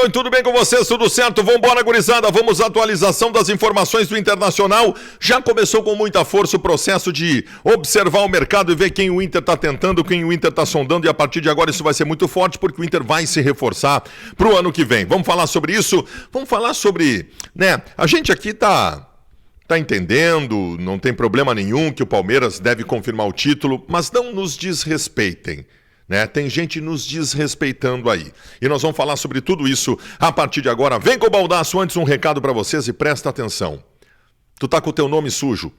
Oi, tudo bem com vocês? Tudo certo? Vambora, gurizada. Vamos à atualização das informações do Internacional. Já começou com muita força o processo de observar o mercado e ver quem o Inter está tentando, quem o Inter está sondando, e a partir de agora isso vai ser muito forte porque o Inter vai se reforçar para o ano que vem. Vamos falar sobre isso? Vamos falar sobre, a gente aqui tá entendendo, não tem problema nenhum que o Palmeiras deve confirmar o título, mas não nos desrespeitem. Tem gente nos desrespeitando aí. E nós vamos falar sobre tudo isso a partir de agora. Vem com o Baldasso. Antes um recado para vocês e presta atenção. Tu tá com o teu nome sujo.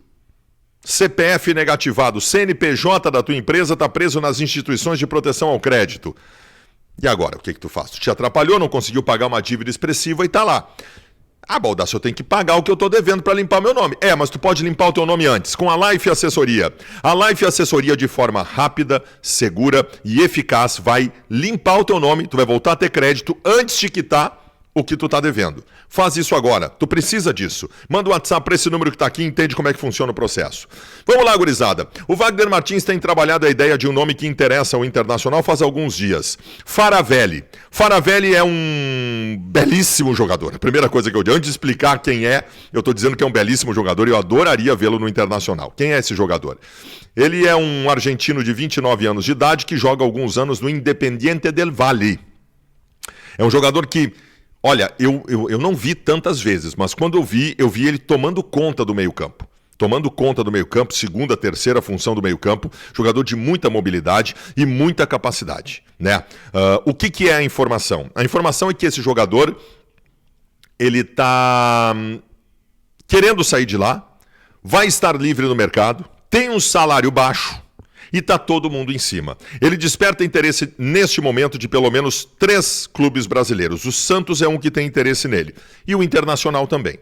CPF negativado, CNPJ da tua empresa tá preso nas instituições de proteção ao crédito. E agora, o que tu faz? Tu te atrapalhou, não conseguiu pagar uma dívida expressiva e tá lá. Ah, Baldasso, eu tenho que pagar o que eu tô devendo para limpar meu nome. Mas tu pode limpar o teu nome antes, com a Life Assessoria. A Life Assessoria, de forma rápida, segura e eficaz, vai limpar o teu nome, tu vai voltar a ter crédito antes de quitar o que tu tá devendo. Faz isso agora, tu precisa disso. Manda um WhatsApp para esse número que tá aqui e entende como é que funciona o processo. Vamos lá, gurizada. O Wagner Martins tem trabalhado a ideia de um nome que interessa ao Internacional faz alguns dias. Faravelli. Faravelli é um belíssimo jogador. A primeira coisa que eu digo, antes de explicar quem é, eu tô dizendo que é um belíssimo jogador e eu adoraria vê-lo no Internacional. Quem é esse jogador? Ele é um argentino de 29 anos de idade que joga há alguns anos no Independiente del Valle. É um jogador que... Olha, eu não vi tantas vezes, mas quando eu vi ele tomando conta do meio-campo. Tomando conta do meio-campo, segunda, terceira função do meio-campo, jogador de muita mobilidade e muita capacidade, O que é a informação? A informação é que esse jogador, ele tá querendo sair de lá, vai estar livre no mercado, tem um salário baixo, e está todo mundo em cima. Ele desperta interesse neste momento de pelo menos 3 clubes brasileiros. O Santos é um que tem interesse nele. E o Internacional também.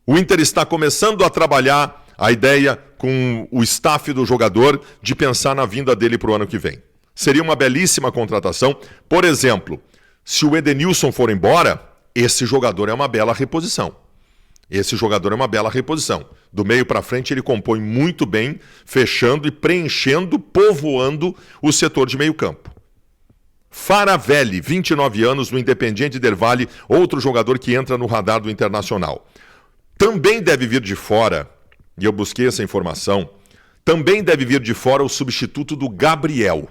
O Inter está começando a trabalhar a ideia com o staff do jogador de pensar na vinda dele para o ano que vem. Seria uma belíssima contratação. Por exemplo, se o Edenilson for embora, esse jogador é uma bela reposição. Esse jogador é uma bela reposição. Do meio para frente ele compõe muito bem, fechando e preenchendo, povoando o setor de meio campo. Faravelli, 29 anos, no Independiente del Valle, outro jogador que entra no radar do Internacional. Também deve vir de fora, e eu busquei essa informação, também deve vir de fora o substituto do Gabriel.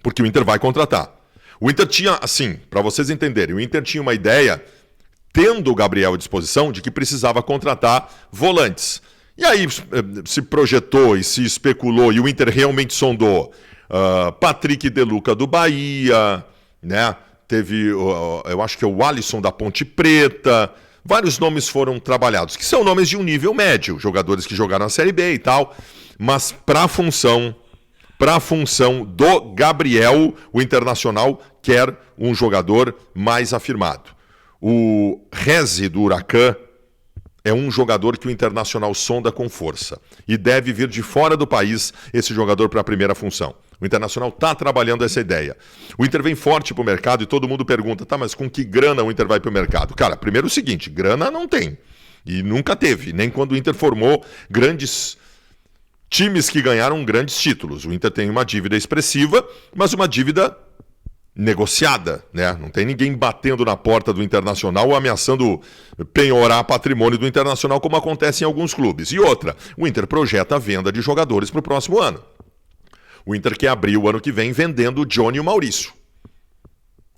Porque o Inter vai contratar. O Inter tinha, assim, para vocês entenderem, o Inter tinha uma ideia... tendo o Gabriel à disposição, de que precisava contratar volantes. E aí se projetou e se especulou, e o Inter realmente sondou Patrick De Luca do Bahia, teve, eu acho que é o Alisson da Ponte Preta, vários nomes foram trabalhados, que são nomes de um nível médio, jogadores que jogaram na Série B e tal, mas para a função do Gabriel, o Internacional quer um jogador mais afirmado. O Reze do Huracan é um jogador que o Internacional sonda com força e deve vir de fora do país esse jogador para a primeira função. O Internacional está trabalhando essa ideia. O Inter vem forte para o mercado e todo mundo pergunta, mas com que grana o Inter vai para o mercado? Cara, primeiro o seguinte, grana não tem e nunca teve, nem quando o Inter formou grandes times que ganharam grandes títulos. O Inter tem uma dívida expressiva, mas uma dívida negociada, Não tem ninguém batendo na porta do Internacional ou ameaçando penhorar patrimônio do Internacional, como acontece em alguns clubes. E outra, o Inter projeta a venda de jogadores para o próximo ano. O Inter quer abrir o ano que vem vendendo o Johnny e o Maurício.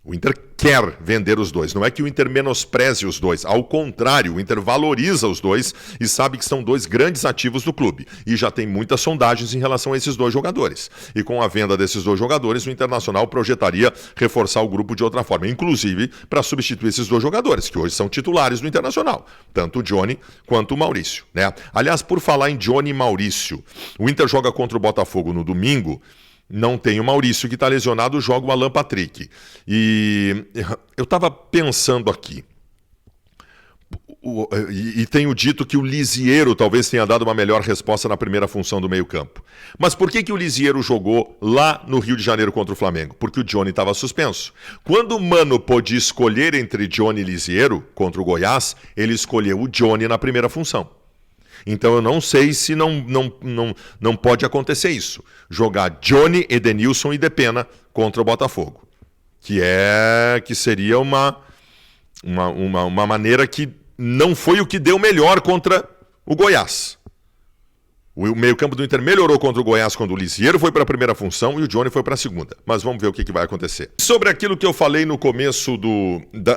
O Inter quer vender os dois. Não é que o Inter menospreze os dois. Ao contrário, o Inter valoriza os dois e sabe que são 2 grandes ativos do clube. E já tem muitas sondagens em relação a esses 2 jogadores. E com a venda desses 2 jogadores, o Internacional projetaria reforçar o grupo de outra forma. Inclusive para substituir esses 2 jogadores, que hoje são titulares do Internacional. Tanto o Johnny quanto o Maurício. Aliás, por falar em Johnny e Maurício, o Inter joga contra o Botafogo no domingo. Não tem o Maurício que está lesionado, joga o Alan Patrick. E eu estava pensando aqui, e tenho dito que o Lisiero talvez tenha dado uma melhor resposta na primeira função do meio-campo. Mas por que o Lisiero jogou lá no Rio de Janeiro contra o Flamengo? Porque o Johnny estava suspenso. Quando o Mano pôde escolher entre Johnny e Lisiero contra o Goiás, ele escolheu o Johnny na primeira função. Então eu não sei se não pode acontecer isso. Jogar Johnny, Edenilson e Depena contra o Botafogo. que seria uma maneira que não foi o que deu melhor contra o Goiás. O meio-campo do Inter melhorou contra o Goiás quando o Lisieiro foi para a primeira função e o Johnny foi para a segunda. Mas vamos ver o que vai acontecer. Sobre aquilo que eu falei no começo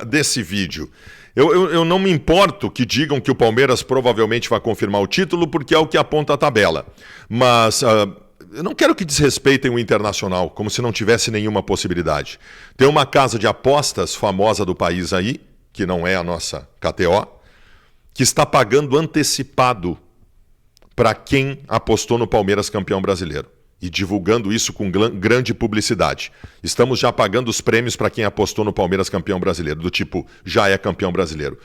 desse vídeo, eu não me importo que digam que o Palmeiras provavelmente vai confirmar o título, porque é o que aponta a tabela. Mas eu não quero que desrespeitem o Internacional, como se não tivesse nenhuma possibilidade. Tem uma casa de apostas famosa do país aí, que não é a nossa KTO, que está pagando antecipado para quem apostou no Palmeiras campeão brasileiro. E divulgando isso com grande publicidade. Estamos já pagando os prêmios para quem apostou no Palmeiras campeão brasileiro, do tipo, já é campeão brasileiro.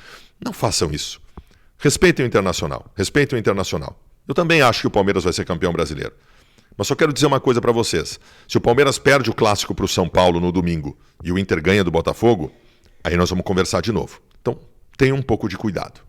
Não façam isso. Respeitem o Internacional. Respeitem o Internacional. Eu também acho que o Palmeiras vai ser campeão brasileiro. Mas só quero dizer uma coisa para vocês. Se o Palmeiras perde o clássico para o São Paulo no domingo e o Inter ganha do Botafogo, aí nós vamos conversar de novo. Então, tenham um pouco de cuidado.